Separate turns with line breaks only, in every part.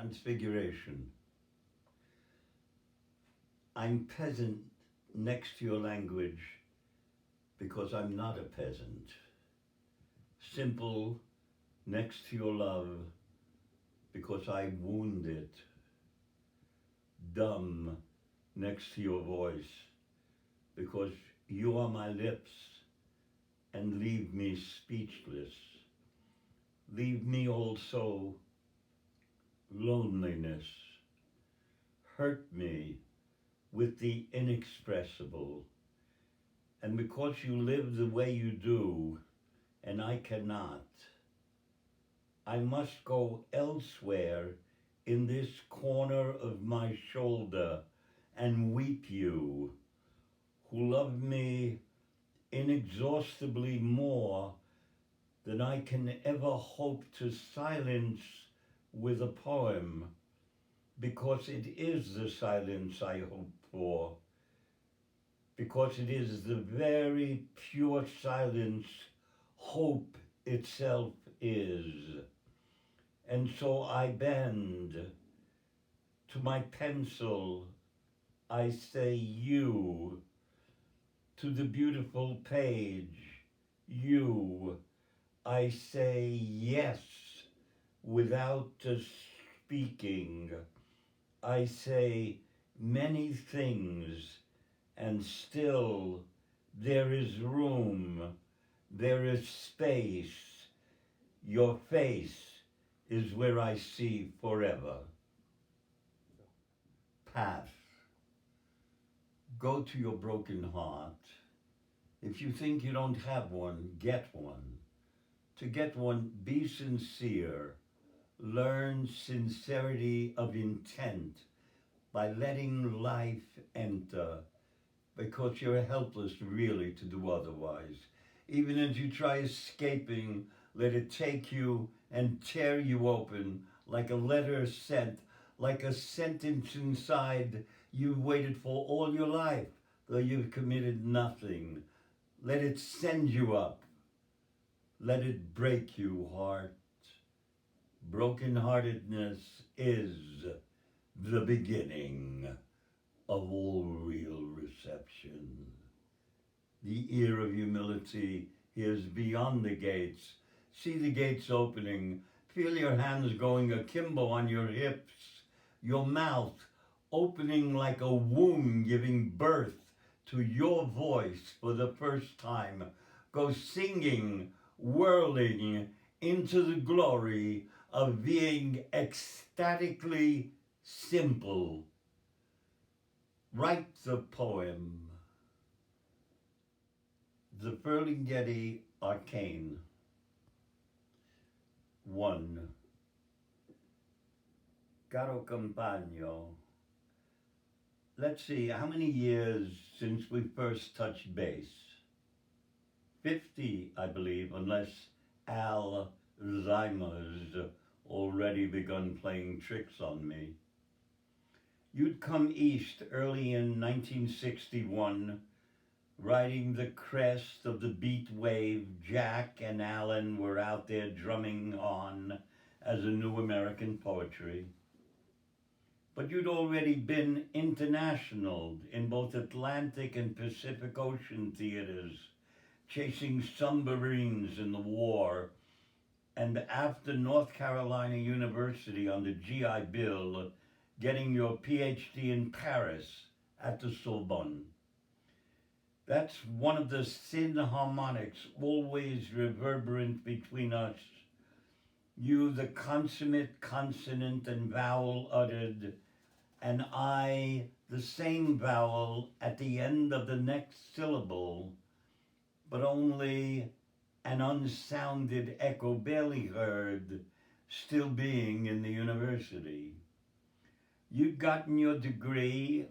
Transfiguration. I'm peasant next to your language because I'm not a peasant. Simple next to your love because I wound it. Dumb next to your voice because you are my lips and leave me speechless. Leave me also loneliness. Hurt me with the inexpressible. And because you live the way you do, and I cannot, I must go elsewhere in this corner of my shoulder and weep you, who love me inexhaustibly more than I can ever hope to silence with a poem, because it is the silence I hope for, because it is the very pure silence hope itself is. And so I bend to my pencil, I say you, to the beautiful page, you, I say yes without speaking. I say many things, and still there is room, there is space. Your face is where I see forever. Path. Go to your broken heart. If you think you don't have one, get one. To get one, be sincere. Learn sincerity of intent by letting life enter, because you're helpless really to do otherwise. Even as you try escaping, let it take you and tear you open like a letter sent, like a sentence inside you waited for all your life, though you've committed nothing. Let it send you up. Let it break you, heart. Brokenheartedness is the beginning of all real reception. The ear of humility hears beyond the gates. See the gates opening. Feel your hands going akimbo on your hips. Your mouth opening like a womb giving birth to your voice for the first time. Go singing, whirling into the glory of being ecstatically simple. Write the poem. The Ferlinghetti Arcane. 1. Caro compagno. Let's see, how many years since we first touched base? 50, I believe, unless Alzheimer's already begun playing tricks on me. You'd come east early in 1961, riding the crest of the beat wave Jack and Alan were out there drumming on as a new American poetry. But you'd already been international in both Atlantic and Pacific Ocean theaters, chasing submarines in the war, and after North Carolina University on the GI Bill, getting your PhD in Paris at the Sorbonne. That's one of the sin harmonics always reverberant between us. You, the consummate consonant and vowel uttered, and I, the same vowel at the end of the next syllable, but only an unsounded echo barely heard, still being in the university. You'd gotten your degree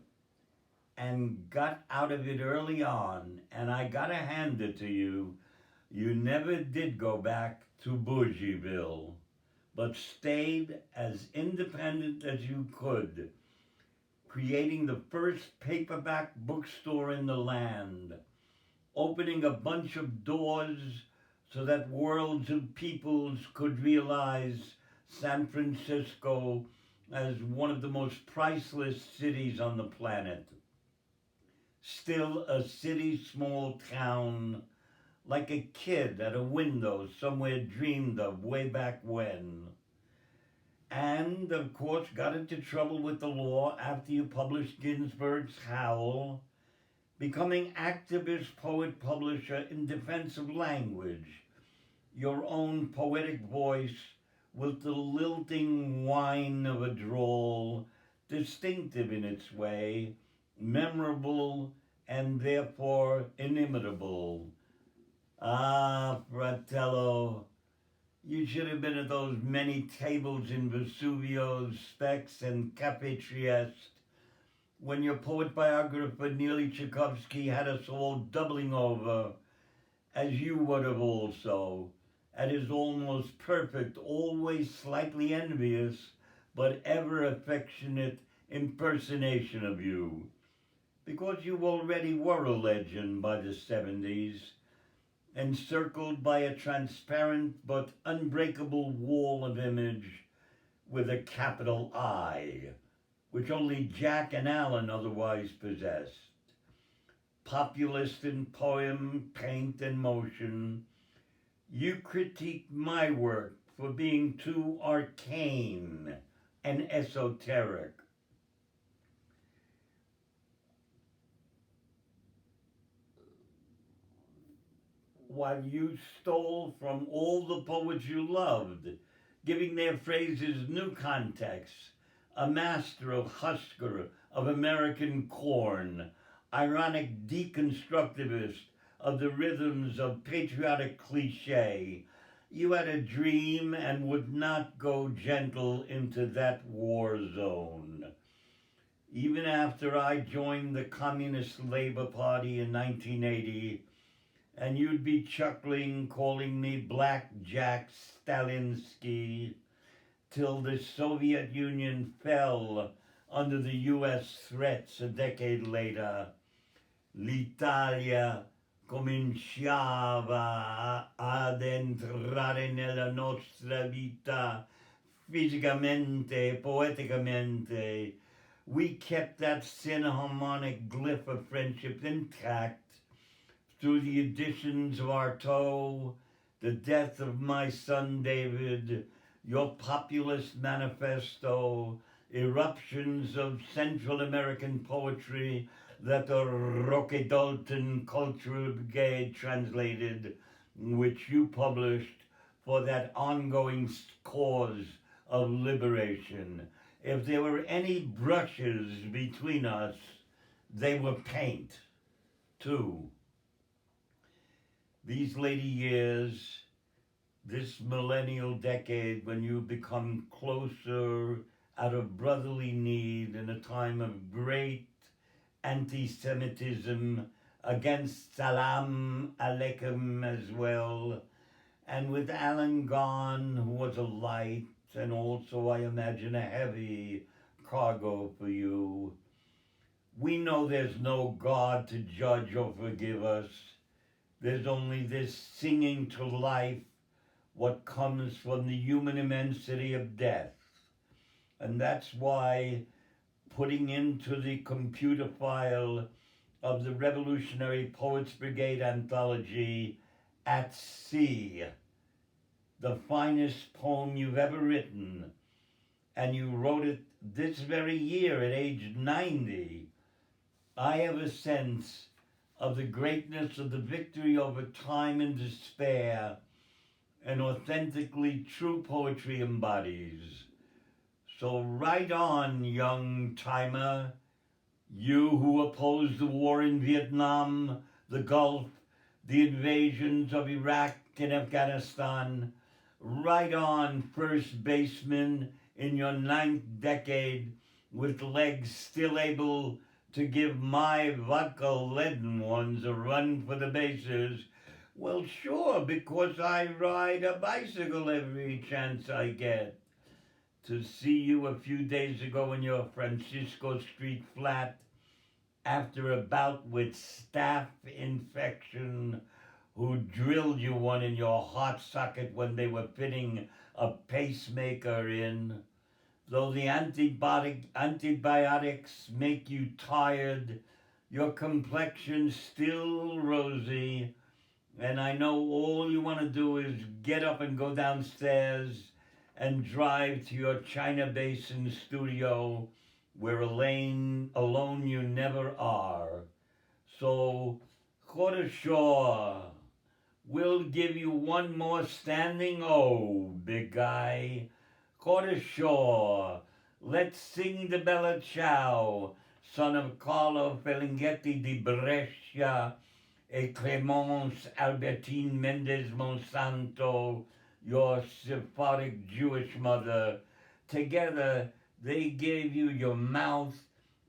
and got out of it early on, and I gotta hand it to you, you never did go back to Bougieville, but stayed as independent as you could, creating the first paperback bookstore in the land, opening a bunch of doors so that worlds of peoples could realize San Francisco as one of the most priceless cities on the planet. Still a city, small town, like a kid at a window somewhere dreamed of way back when. And, of course, got into trouble with the law after you published Ginsberg's Howl, becoming activist, poet, publisher in defense of language, your own poetic voice with the lilting whine of a drawl, distinctive in its way, memorable, and therefore inimitable. Ah, Fratello, you should have been at those many tables in Vesuvio's Specs and Cafe Trieste when your poet biographer Neely Tchaikovsky had us all doubling over, as you would have also, at his almost perfect, always slightly envious, but ever affectionate impersonation of you, because you already were a legend by the 70s, encircled by a transparent but unbreakable wall of image with a capital I, which only Jack and Alan otherwise possessed. Populist in poem, paint, and motion, you critiqued my work for being too arcane and esoteric. While you stole from all the poets you loved, giving their phrases new context, a master of husker, of American corn, ironic deconstructivist of the rhythms of patriotic cliche. You had a dream and would not go gentle into that war zone. Even after I joined the Communist Labor Party in 1980, and you'd be chuckling, calling me Black Jack Stalinsky, till the Soviet Union fell under the US threats a decade later. L'Italia cominciava ad entrare nella nostra vita fisicamente, poeticamente. We kept that synharmonic glyph of friendship intact through the editions of Artaud, the death of my son David, your populist manifesto, eruptions of Central American poetry that the Roque Dalton Cultural Brigade translated, which you published for that ongoing cause of liberation. If there were any brushes between us, they were paint, too. These later years, this millennial decade when you become closer out of brotherly need in a time of great anti-Semitism against Salam Aleikum as well, and with Alan gone, who was a light and also, I imagine, a heavy cargo for you. We know there's no God to judge or forgive us. There's only this singing to life what comes from the human immensity of death. And that's why putting into the computer file of the Revolutionary Poets Brigade anthology, At Sea, the finest poem you've ever written, and you wrote it this very year at age 90, I have a sense of the greatness of the victory over time and despair and authentically true poetry embodies. So right on, young timer, you who opposed the war in Vietnam, the Gulf, the invasions of Iraq and Afghanistan. Right on, first baseman in your 9th decade, with legs still able to give my vodka-leaden ones a run for the bases. Well, sure, because I ride a bicycle every chance I get. To see you a few days ago in your Francisco Street flat after a bout with staph infection, who drilled you one in your heart socket when they were fitting a pacemaker in. Though the antibiotics make you tired, your complexion's still rosy, and I know all you want to do is get up and go downstairs and drive to your China Basin studio where alone you never are. So, Shore, we'll give you one more standing O, big guy. Shore, let's sing the Bella Ciao, son of Carlo Ferlinghetti di Brescia et Clemence Albertine Mendez Monsanto, your Sephardic Jewish mother. Together, they gave you your mouth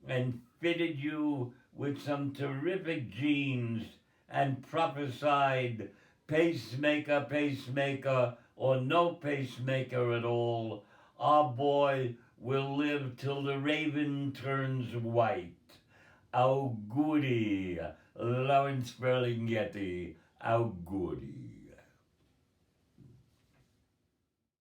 and fitted you with some terrific genes and prophesied pacemaker, pacemaker, or no pacemaker at all. Our boy will live till the raven turns white. Auguri, Lawrence Ferlinghetti, auguri.